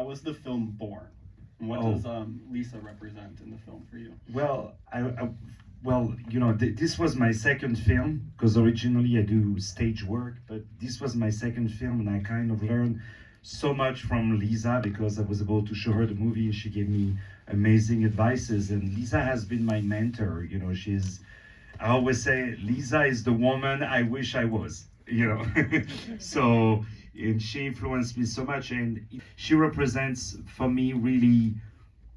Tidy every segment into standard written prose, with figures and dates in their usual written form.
how was the film born? And what Oh. does Lisa represent in the film for you? Well, this was my second film because originally I do stage work, but this was my second film, and I kind of learned so much from Lisa because I was able to show her the movie, and she gave me amazing advices. And Lisa has been my mentor. I always say Lisa is the woman I wish I was. So, and she influenced me so much, and she represents for me really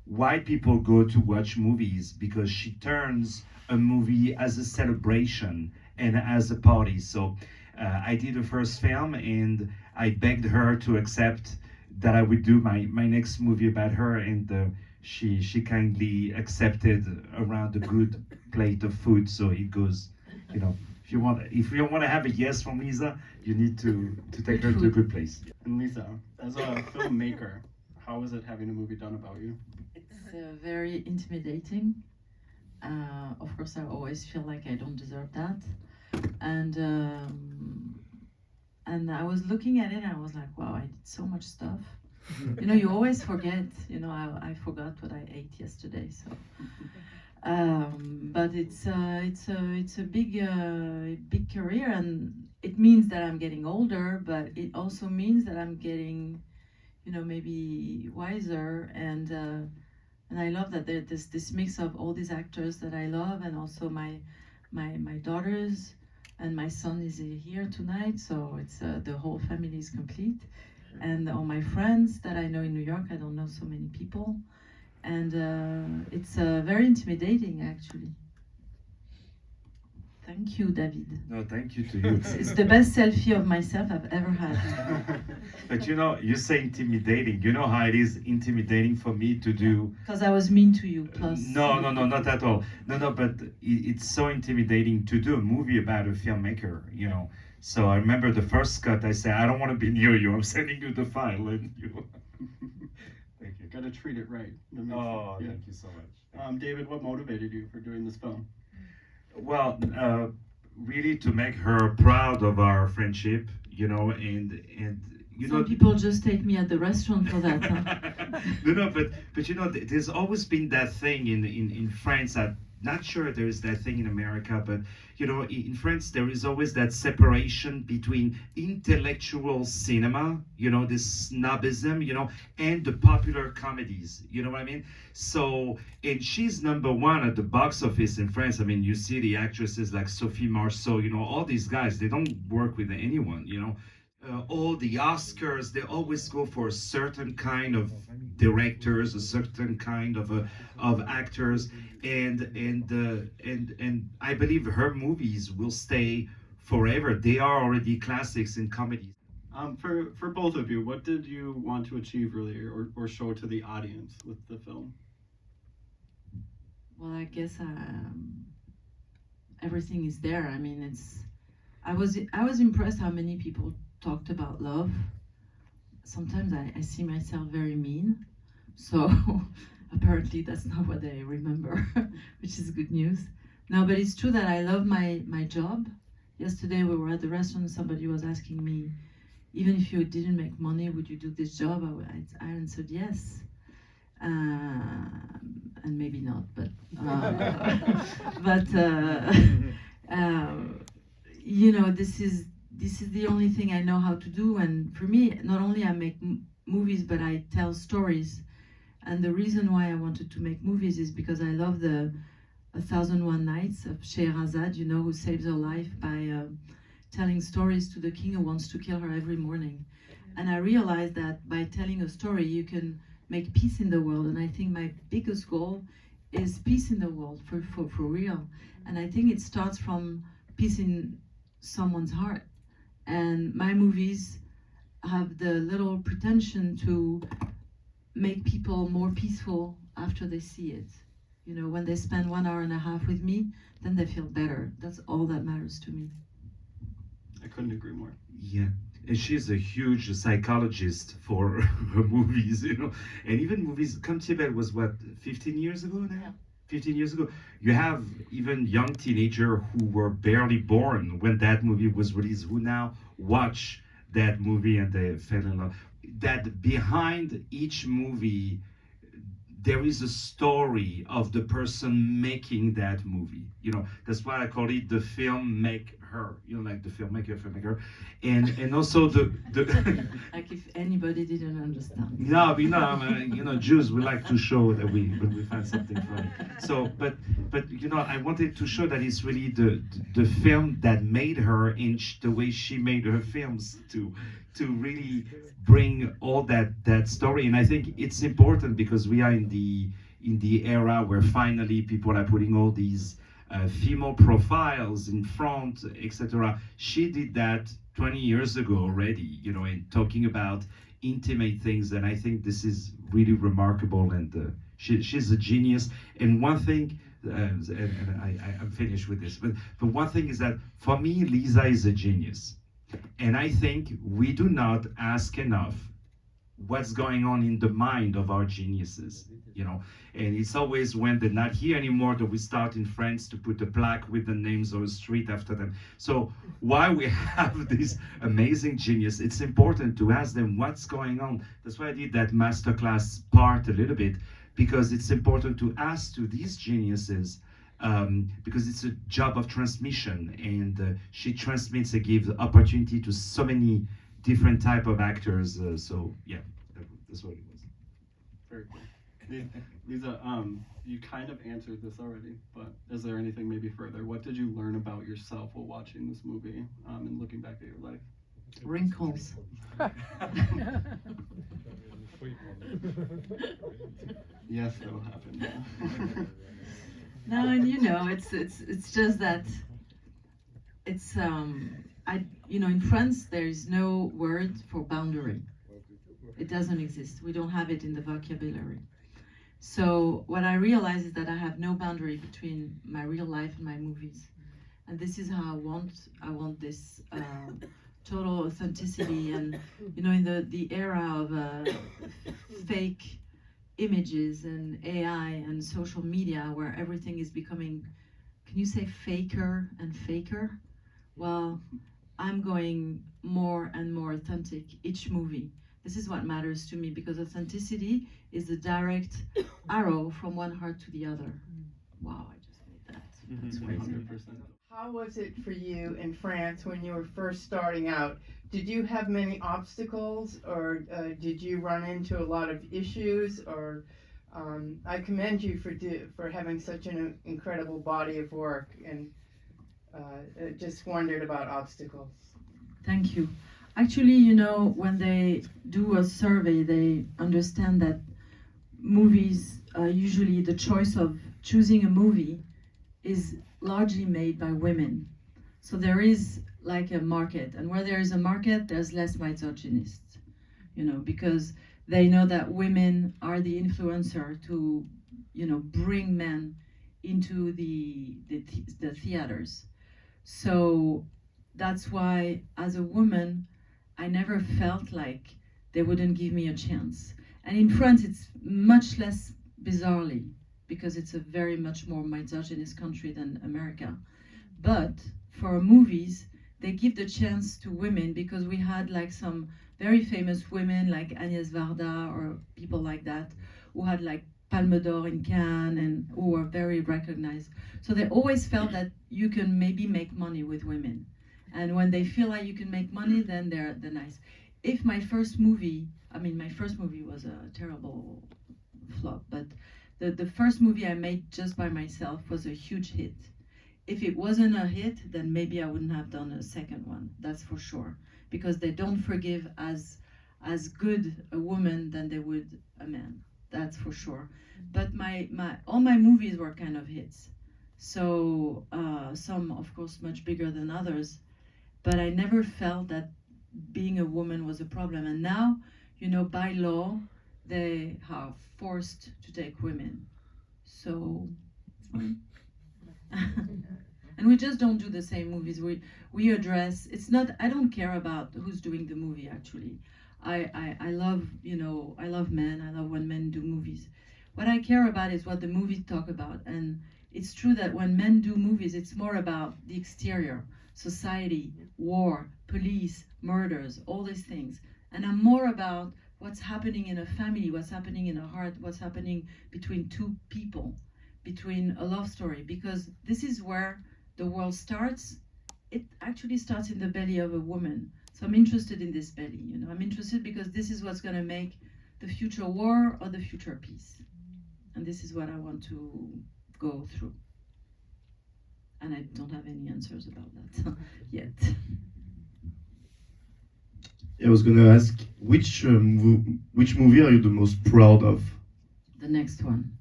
why people go to watch movies, because she turns a movie as a celebration and as a party. So I did the first film, and I begged her to accept that I would do my next movie about her, and she kindly accepted around a good plate of food. So it goes, if you want to have a yes from Lisa, you need to take her to a good place. And Lisa, as a filmmaker, how is it having a movie done about you? It's very intimidating. Of course, I always feel like I don't deserve that, and I was looking at it and I was like, wow, I did so much stuff. You always forget. I forgot what I ate yesterday. So, but it's a big career, and it means that I'm getting older, but it also means that I'm getting, maybe wiser, and I love that there's this mix of all these actors that I love, and also my daughters, and my son is here tonight, so it's the whole family is complete, and all my friends that I know in New York. I don't know so many people, and it's very intimidating, actually. Thank you, David. No, thank you to you. It's the best selfie of myself I've ever had. But you say intimidating. You know how it is intimidating for me to do. Because I was mean to you, plus. No, not at all. No, but it's so intimidating to do a movie about a filmmaker. So I remember the first cut, I said, I don't want to be near you. I'm sending you the file. And Thank you. Gotta treat it right. Oh, thank you so much. David, what motivated you for doing this film? Well, really to make her proud of our friendship, and Some people just take me at the restaurant for that. Huh? No, but there's always been that thing in France. I'm not sure there is that thing in America, but in France there is always that separation between intellectual cinema, this snobism, and the popular comedies. You know what I mean? So, and she's number one at the box office in France. I mean, you see the actresses like Sophie Marceau, all these guys. They don't work with anyone, all the Oscars, they always go for a certain kind of directors, a certain kind of actors, and I believe her movies will stay forever. They are already classics in comedies. For both of you, what did you want to achieve really, or show to the audience with the film? Well, I guess everything is there. I mean, I was impressed how many people talked about love. Sometimes I see myself very mean, so apparently that's not what I remember, which is good news. No, but it's true that I love my job. Yesterday we were at the restaurant, somebody was asking me, even if you didn't make money, would you do this job? I answered yes. And maybe not, but this is the only thing I know how to do. And for me, not only I make movies, but I tell stories. And the reason why I wanted to make movies is because I love the 1001 Nights of Scheherazade, who saves her life by telling stories to the king who wants to kill her every morning. And I realized that by telling a story, you can make peace in the world. And I think my biggest goal is peace in the world, for real. And I think it starts from peace in someone's heart. And my movies have the little pretension to make people more peaceful after they see it. When they spend 1 hour and a half with me, then they feel better. That's all that matters to me. I couldn't agree more. Yeah. And she's a huge psychologist for her movies, and even movies. Comme tu es belle was what, 15 years ago now? Yeah. 15 years ago. You have even young teenagers who were barely born when that movie was released, who now watch that movie and they fell in love. that behind each movie there is a story of the person making that movie. You know, that's why I call it the film make her. You know, like the filmmaker, and also the Like if anybody didn't understand. no, we know, you know, Jews, we like to show that we find something funny. So, but you know, I wanted to show that it's really the film that made her and the way she made her films to really bring all that story. And I think it's important because we are in the era where finally people are putting all these female profiles in front, etc. She did that 20 years ago already, you know, and talking about intimate things, and I think this is really remarkable. And she's a genius. And one thing, I'm finished with this, but one thing is that for me, Lisa is a genius, and I think we do not ask enough what's going on in the mind of our geniuses, you know. And it's always when they're not here anymore that we start in France to put a plaque with the names of a street after them. So while we have this amazing genius, it's important to ask them what's going on. That's why I did that masterclass part a little bit, because it's important to ask to these geniuses, because it's a job of transmission, and she transmits and gives opportunity to so many different type of actors. So yeah, that's what it was. Very cool. Lisa, you kind of answered this already, but is there anything maybe further? What did you learn about yourself while watching this movie and looking back at your life? Wrinkles. Yes, that'll happen. No, and you know, it's just that it's you know, in France there is no word for boundary. It doesn't exist. We don't have it in the vocabulary. So what I realize is that I have no boundary between my real life and my movies, and this is how I want this total authenticity. And you know, in the era of fake images and AI and social media, where everything is becoming, can you say faker and faker? Well, I'm going more and more authentic each movie. This is what matters to me, because authenticity is the direct arrow from one heart to the other. Wow, I just made that. That's crazy. 100%. How was it for you in France when you were first starting out? Did you have many obstacles, or did you run into a lot of issues? Or I commend you for having such an incredible body of work, and just wondered about obstacles. Thank you. Actually, you know, when they do a survey, they understand that movies, usually the choice of choosing a movie is largely made by women. So there is like a market, and where there is a market, there's less misogynists, you know, because they know that women are the influencer to, you know, bring men into the theaters. So that's why, as a woman, I never felt like they wouldn't give me a chance. And in France, it's much less bizarrely, because it's a very much more misogynist country than America. But for movies, they give the chance to women, because we had like some very famous women like Agnès Varda or people like that, who had like Palme d'Or in Cannes and who were very recognized. So they always felt that you can maybe make money with women. And when they feel like you can make money, then they're nice. If my first movie was a terrible flop, but the first movie I made just by myself was a huge hit. If it wasn't a hit, then maybe I wouldn't have done a second one, that's for sure. Because they don't forgive as good a woman than they would a man, that's for sure. But all my movies were kind of hits. So some, of course, much bigger than others. But I never felt that being a woman was a problem. And now, you know, by law, they are forced to take women. So, and we just don't do the same movies. We address, it's not, I don't care about who's doing the movie, actually. I love, you know, I love men. I love when men do movies. What I care about is what the movies talk about. And it's true that when men do movies, it's more about the exterior. Society, war, police, murders, all these things. And I'm more about what's happening in a family, what's happening in a heart, what's happening between two people, between a love story, because this is where the world starts. It actually starts in the belly of a woman. So I'm interested in this belly, you know. I'm interested because this is what's going to make the future war or the future peace. And this is what I want to go through. And I don't have any answers about that yet. I was gonna ask which movie are you the most proud of? The next one,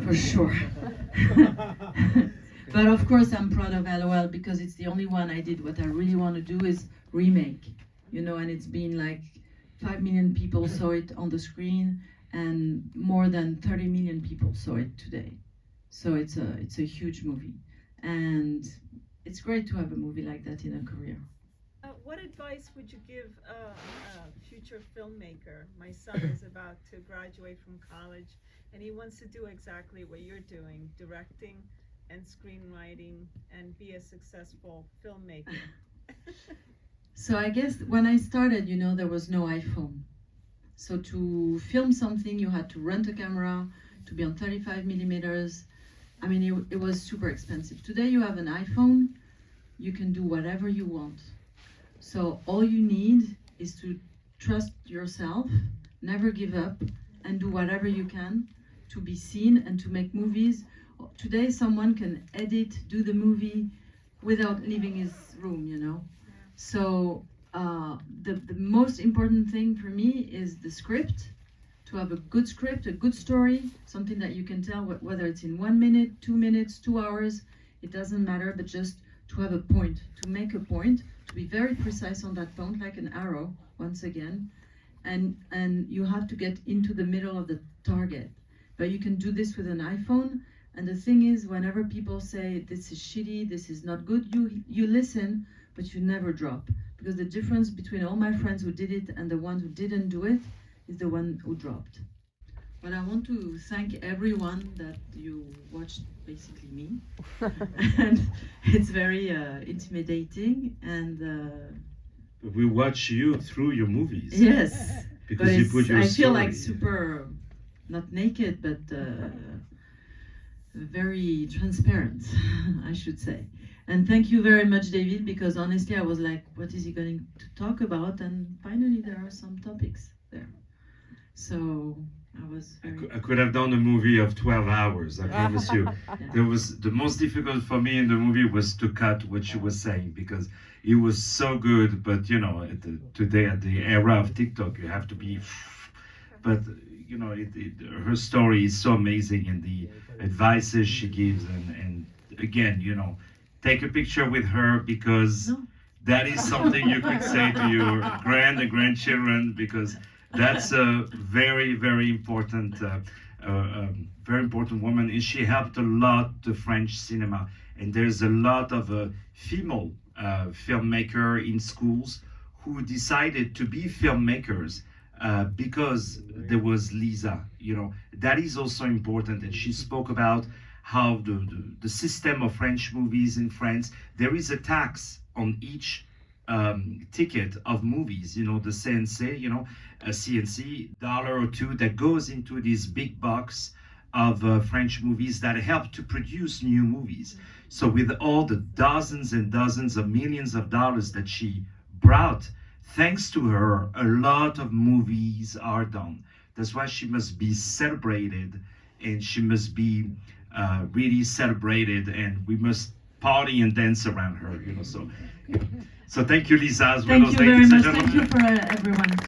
for sure. But of course, I'm proud of LOL because it's the only one I did. What I really want to do is remake, you know, and it's been like 5 million people saw it on the screen, and more than 30 million people saw it today. So it's a huge movie, and it's great to have a movie like that in a career. What advice would you give a future filmmaker? My son is about to graduate from college, and he wants to do exactly what you're doing, directing and screenwriting, and be a successful filmmaker. So I guess when I started, you know, there was no iPhone. So to film something, you had to rent a camera, to be on 35 millimeters. I mean, it was super expensive. Today you have an iPhone, you can do whatever you want. So all you need is to trust yourself, never give up, and do whatever you can to be seen and to make movies. Today someone can edit, do the movie without leaving his room, you know. So the most important thing for me is the script, to have a good script, a good story, something that you can tell whether it's in 1 minute, 2 minutes, 2 hours, it doesn't matter, but just to have a point, to make a point, to be very precise on that point, like an arrow, once again, and you have to get into the middle of the target. But you can do this with an iPhone, and the thing is, whenever people say this is shitty, this is not good, you listen, but you never drop. Because the difference between all my friends who did it and the ones who didn't do it is the one who dropped. But I want to thank everyone that you watched, basically me. And it's very intimidating, and We watch you through your movies. yes, Because but you put your I feel like story. super, not naked, but very transparent, I should say. And thank you very much, David, because honestly I was like, what is he going to talk about? And finally there are some topics there. So I was very... I could have done a movie of 12 hours, I promise you. There was the most difficult for me in the movie was to cut what she was saying, because it was so good. But you know, today at the era of TikTok, you have to be. But you know, her story is so amazing, and the advices she gives, and again, you know, take a picture with her, because that is something you could say to your and grandchildren, because that's a very, very important, very important woman, and she helped a lot the French cinema. And there's a lot of female filmmaker in schools who decided to be filmmakers because there was Lisa. You know, that is also important. And she spoke about how the system of French movies in France, there is a tax on each ticket of movies, you know, the CNC, you know, a CNC $1 or $2 that goes into this big box of French movies that help to produce new movies. So with all the dozens and dozens of millions of dollars that she brought, thanks to her, a lot of movies are done. That's why she must be celebrated, and she must be really celebrated, and we must party and dance around her, you know. So, so thank you, Lisa Azuelos. Thank you very ladies and much. Thank gentlemen. you for everyone.